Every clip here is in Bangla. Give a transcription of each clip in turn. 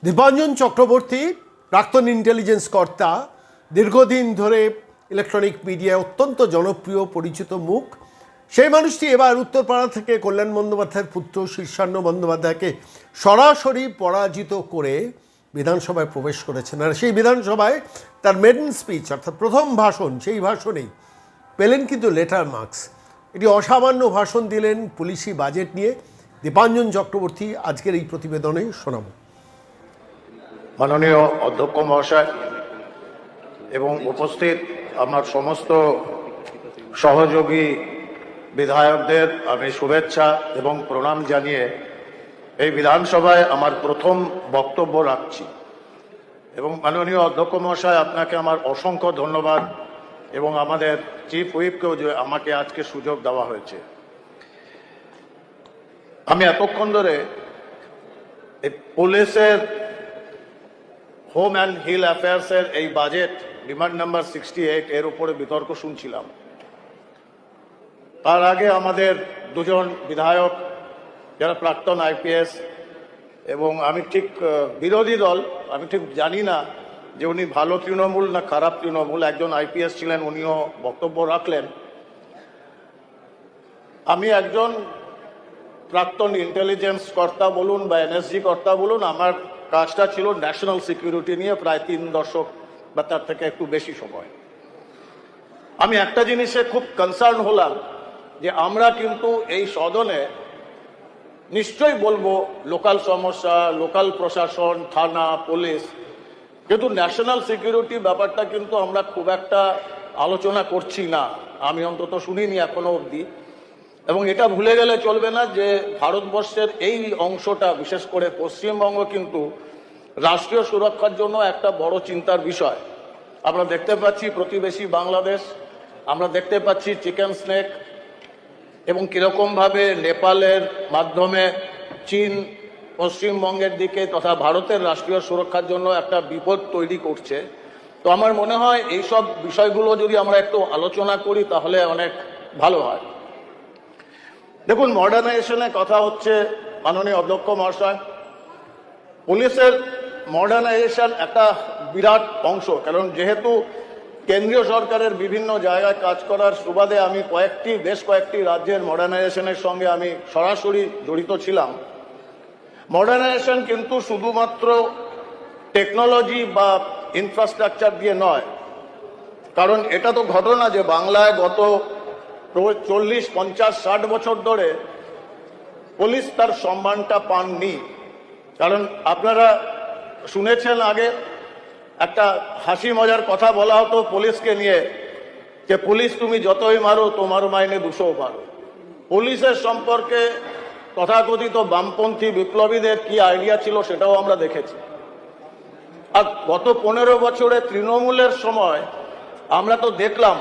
দীপাঞ্জন চক্রবর্তী প্রাক্তন ইন্টেলিজেন্স কর্তা, দীর্ঘদিন ধরে ইলেকট্রনিক মিডিয়ায় অত্যন্ত জনপ্রিয় পরিচিত মুখ। সেই মানুষটি এবার উত্তরপাড়া থেকে কল্যাণ বন্দ্যোপাধ্যায়ের পুত্র শীর্ষান্ন বন্দ্যোপাধ্যায়কে সরাসরি পরাজিত করে বিধানসভায় প্রবেশ করেছেন। আর সেই বিধানসভায় তার মেডেন স্পিচ অর্থাৎ প্রথম ভাষণ, সেই ভাষণেই পেলেন কিন্তু লেটার মার্কস। এটি অসামান্য ভাষণ দিলেন পুলিশি বাজেট নিয়ে। দীপাঞ্জন চক্রবর্তী আজকের এই প্রতিবেদনে শোনাব। মাননীয় অধ্যক্ষ মহাশয় এবং উপস্থিত আমার সমস্ত সহযোগী বিধায়কদের আমি শুভেচ্ছা এবং প্রণাম জানিয়ে এই বিধানসভায় আমার প্রথম বক্তব্য রাখছি। এবং মাননীয় অধ্যক্ষ মহাশয়, আপনাকে আমার অসংখ্য ধন্যবাদ এবং আমাদের চিফ হুইপকেও যে আমাকে আজকে সুযোগ দেওয়া হয়েছে। আমি এতক্ষণ ধরে এই পুলিশের হোম অ্যান্ড হিল অ্যাফেয়ার্সের এই বাজেট ডিমান্ড নাম্বার 68 এর উপরে বিতর্ক শুনছিলাম। তার আগে আমাদের দুজন বিধায়ক যারা প্রাক্তন আইপিএস, এবং আমি ঠিক বিরোধী দল, আমি ঠিক জানি না যে উনি ভালো তৃণমূল না খারাপ তৃণমূল, একজন আইপিএস ছিলেন, উনিও বক্তব্য রাখলেন। আমি একজন প্রাক্তন ইন্টেলিজেন্স কর্তা বলুন বা এনএসজি কর্তা বলুন, আমার কাজটা ছিল ন্যাশনাল সিকিউরিটি নিয়ে প্রায় 3 দশক বা তার থেকে একটু বেশি সময়। আমি একটা জিনিসে খুব কনসার্ন হলাম যে আমরা কিন্তু এই সদনে নিশ্চয়ই বলবো লোকাল সমস্যা, লোকাল প্রশাসন, থানা, পুলিশ, কিন্তু ন্যাশনাল সিকিউরিটি ব্যাপারটা কিন্তু আমরা খুব একটা আলোচনা করছি না, আমি অন্তত শুনিনি এখনো অবধি। এবং এটা ভুলে গেলে চলবে না যে ভারতবর্ষের এই অংশটা, বিশেষ করে পশ্চিমবঙ্গ, কিন্তু রাষ্ট্রীয় সুরক্ষার জন্য একটা বড় চিন্তার বিষয়। আমরা দেখতে পাচ্ছি প্রতিবেশী বাংলাদেশ, আমরা দেখতে পাচ্ছি চিকেন স্নেক, এবং কীরকমভাবে নেপালের মাধ্যমে চীন পশ্চিমবঙ্গের দিকে তথা ভারতের রাষ্ট্রীয় সুরক্ষার জন্য একটা বিপদ তৈরি করছে। তো আমার মনে হয় এইসব বিষয়গুলো যদি আমরা একটু আলোচনা করি তাহলে অনেক ভালো হয়। দেখুন, মডার্নাইজেশনের কথা হচ্ছে মাননীয় অধ্যক্ষ মহাশয়। পুলিশের মডার্নাইজেশন একটা বিরাট অংশ, কারণ যেহেতু কেন্দ্রীয় সরকারের বিভিন্ন জায়গায় কাজ করার সুবাদে আমি বেশ কয়েকটি রাজ্যের মডার্নাইজেশনের সঙ্গে আমি সরাসরি জড়িত ছিলাম। মডার্নাইজেশন কিন্তু শুধুমাত্র টেকনোলজি বা ইনফ্রাস্ট্রাকচার দিয়ে নয়, কারণ এটা তো ঘটনা যে বাংলায় গত 40, 50, 60 বছর ধরে পুলিশ তার সম্মানটা পাননি। কারণ আপনারা শুনেছেন আগে একটা হাসি মজার কথা বলা হতো পুলিশকে নিয়ে, যে পুলিশ তুমি যতই মারো তোমার মাইনে 200 মারো। পুলিশের সম্পর্কে তথাকথিত বামপন্থী বিপ্লবীদের কি আইডিয়া ছিল সেটাও আমরা দেখেছি। আর গত 15 বছরে তৃণমূলের সময় আমরা তো দেখলাম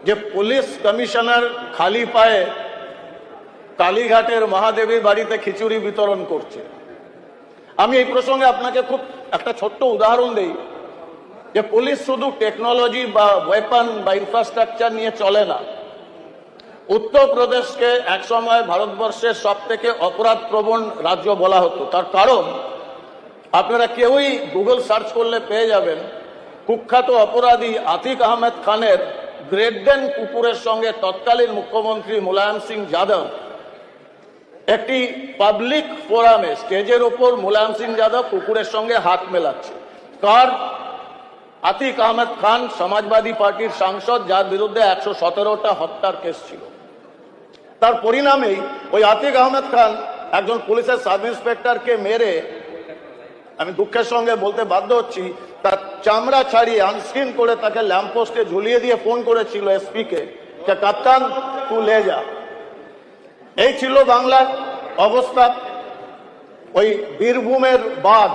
যে পুলিশ কমিশনার খালি পায়ে কালীঘাটের মহাদেবীর বাড়িতে খিচুড়ি বিতরণ করছে। আমি এই প্রসঙ্গে আপনাকে খুব একটা ছোট্ট উদাহরণ দেই যে পুলিশ শুধু টেকনোলজি বা ওয়েপন বা ইনফ্রাস্ট্রাকচার নিয়ে চলে না। উত্তরপ্রদেশকে একসময় ভারতবর্ষের সবথেকে অপরাধ প্রবণ রাজ্য বলা হতো। তার কারণ আপনারা কেউই গুগল সার্চ করলে পেয়ে যাবেন, কুখ্যাত অপরাধী আতিক আহমেদ খানের গ্রেট ডেন কুকুরের সঙ্গে তৎকালীন মুখ্যমন্ত্রী মুলায়ম সিং যাদব একটি পাবলিক ফোরামে স্টেজের ওপর মুলায়ম সিং যাদব কুকুরের সঙ্গে হাত মেলাচ্ছে। কার? আতিক আহমেদ খান, সমাজবাদী পার্টির সাংসদ, যার বিরুদ্ধে 117টা হত্যার কেস ছিল। তার পরিণামেই ওই আতিক আহমেদ খান একজন পুলিশের সাব ইন্সপেক্টরকে মেরে, আমি দুঃখের সঙ্গে বলতে বাধ্য হচ্ছি, তার চামড়া ছাড়িয়ে আনস্ক্রিন করে তাকে ল্যাম্পপোস্টে ঝুলিয়ে দিয়ে ফোন করেছিল এসপিকে যে কাপ্তান তু লে যা। এই ছিল বাংলার অবস্থা। ওই বীরভূমের বাঘ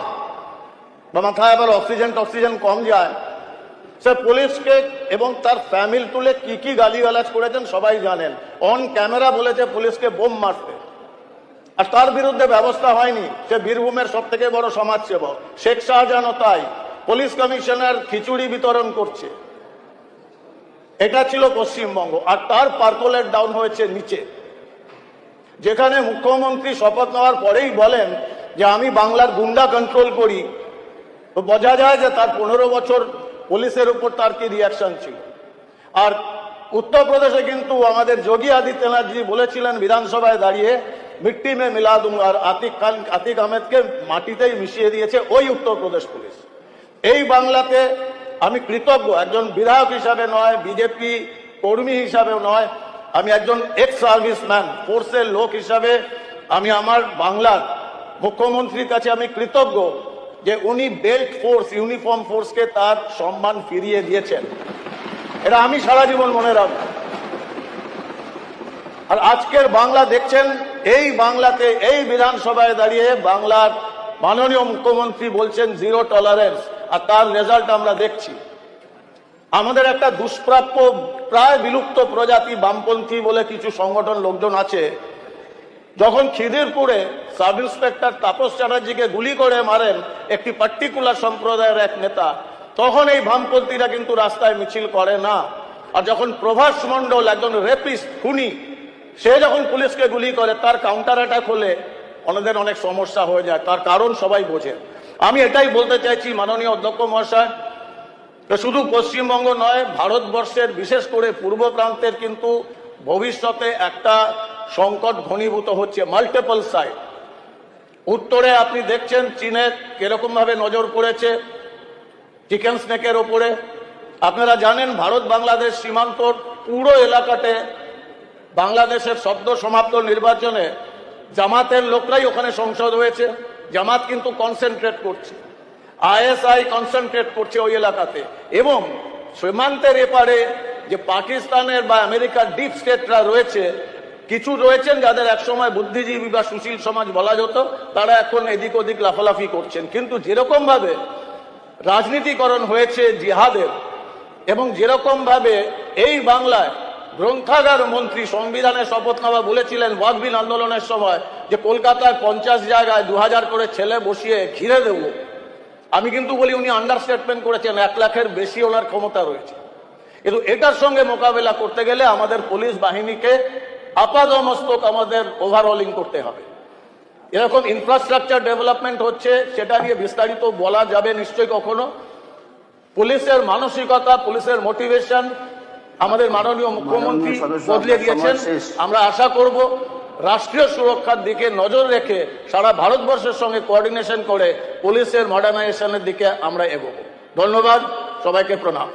বা মাথায় আবার অক্সিজেন কম যায়, সে পুলিশকে এবং তার ফ্যামিলি তুলে কি কি গালিগালাজ করেছেন সবাই জানেন। অন ক্যামেরা বলেছে পুলিশকে বোম মারতে, আর তার বিরুদ্ধে ব্যবস্থা হয়নি। সে বীরভূমের সব থেকে বড় সমাজসেবক। শেখ শাহজাহানও তাই, পুলিশ কমিশনার খিচুড়ি বিতরণ করছে। এটা ছিল পশ্চিমবঙ্গ। আর তার পার্কোলেট ডাউন হয়েছে নিচে, যেখানে মুখ্যমন্ত্রী শপথ নেওয়ার পরেই বলেন যে আমি বাংলার গুন্ডা কন্ট্রোল করি, তো বোঝা যায় যে তার 15 বছর পুলিশের উপর তার কি রিয়াকশন ছিল। আর উত্তরপ্রদেশে কিন্তু আমাদের যোগী আদিত্যনাথজি বলেছিলেন বিধানসভায় দাঁড়িয়ে, মিট্টি মে মিলা দুঙ্গা, আর আতিক আহমেদকে মাটিতেই মিশিয়ে দিয়েছে ওই উত্তরপ্রদেশ পুলিশ। এই বাংলাতে আমি কৃতজ্ঞ, একজন বিধায়ক হিসাবে নয়, বিজেপি কর্মী হিসাবেও নয়, আমি একজন এক্স সার্ভিসম্যান, ফোর্সের লোক হিসাবে আমি আমার বাংলার মুখ্যমন্ত্রীর কাছে আমি কৃতজ্ঞ যে উনি বেল্ট ফোর্স, ইউনিফর্ম ফোর্সকে তার সম্মান ফিরিয়ে দিয়েছেন। এটা আমি সারা জীবন মনে রাখব। আর আজকের বাংলা দেখছেন, এই বাংলাতে এই বিধানসভায় দাঁড়িয়ে বাংলার মাননীয় মুখ্যমন্ত্রী বলছেন জিরো টলারেন্স, আর তার রেজাল্ট আমরা দেখছি। আমাদের একটা দুষ্প্রাপ্য প্রায় বিলুপ্ত প্রজাতি বামপন্থী বলে কিছু সংগঠন লোকজন আছে, যখন খিদিরপুরে সাব ইন্সপেক্টর তাপস চ্যাটার্জিকে গুলি করে মারেন একটি পার্টিকুলার সম্প্রদায়ের এক নেতা, তখন এই বামপন্থীরা কিন্তু রাস্তায় মিছিল করে না। আর যখন প্রভাস মণ্ডল, একজন রেপিস্ট, খুনি, সে যখন পুলিশকে গুলি করে, তার কাউন্টার অ্যাটাক হলে ওনাদের অনেক সমস্যা হয়ে যায়। তার কারণ সবাই বোঝে। আমি এটাই বলতে চাইছি মাননীয় অধ্যক্ষ মহাশয়, শুধু পশ্চিমবঙ্গ নয়, ভারতবর্ষের বিশেষ করে পূর্ব প্রান্তের কিন্তু ভবিষ্যতে একটা সংকট ঘনীভূত হচ্ছে, মাল্টিপল সাইড। উত্তরে আপনি দেখছেন চীনের কিরকম ভাবে নজর পড়েছে চিকেন স্নেকের ওপরে। আপনারা জানেন ভারত বাংলাদেশ সীমান্তর পুরো এলাকাতে বাংলাদেশের সদ্য সমাপ্ত নির্বাচনে জামাতের লোকরাই ওখানে সংসদ হয়েছে। জামাত কিন্তু কনসেন্ট্রেট করছে, আইএসআই কনসেন্ট্রেট করছে ওই এলাকাতে। এবং সীমান্তের এপারে যে পাকিস্তানের বা আমেরিকার ডিপ স্টেটরা রয়েছে, কিছু রয়েছেন যাদের একসময় বুদ্ধিজীবী বা সুশীল সমাজ বলা যেত, তারা এখন এদিক ওদিক লাফালাফি করছেন। কিন্তু যেরকম ভাবে রাজনীতিকরণ হয়েছে জিহাদের, এবং যেরকম ভাবে এই বাংলায় গ্রন্থাগার মন্ত্রী সংবিধানের শপথ নেওয়া বলেছিলেন ওয়াকবিল আন্দোলনের সময় যে কলকাতায় 50 জায়গায় 2000 করে ছেলে বসিয়ে ঘিরে দেব, আমি কিন্তু বলি উনি আন্ডারস্টেটমেন্ট করেছেন। 1 লাখের বেশি ওনার ক্ষমতা রয়েছে। কিন্তু এটার সঙ্গে মোকাবেলা করতে গেলে আমাদের পুলিশ বাহিনীকে আপাদমস্তক আমাদের ওভারঅলিং করতে হবে। এরকম ইনফ্রাস্ট্রাকচার ডেভেলপমেন্ট হচ্ছে, সেটা নিয়ে বিস্তারিত বলা যাবে নিশ্চয়ই কখনো। পুলিশের মানসিকতা, পুলিশের মোটিভেশন আমাদের মাননীয় মুখ্যমন্ত্রী বদলে দিয়েছেন। আমরা আশা করব রাষ্ট্রীয় সুরক্ষার দিকে নজর রেখে সারা ভারতবর্ষের সঙ্গে কোঅর্ডিনেশন করে পুলিশের মডার্নাইজেশনের দিকে আমরা এগোবো। ধন্যবাদ, সবাইকে প্রণাম।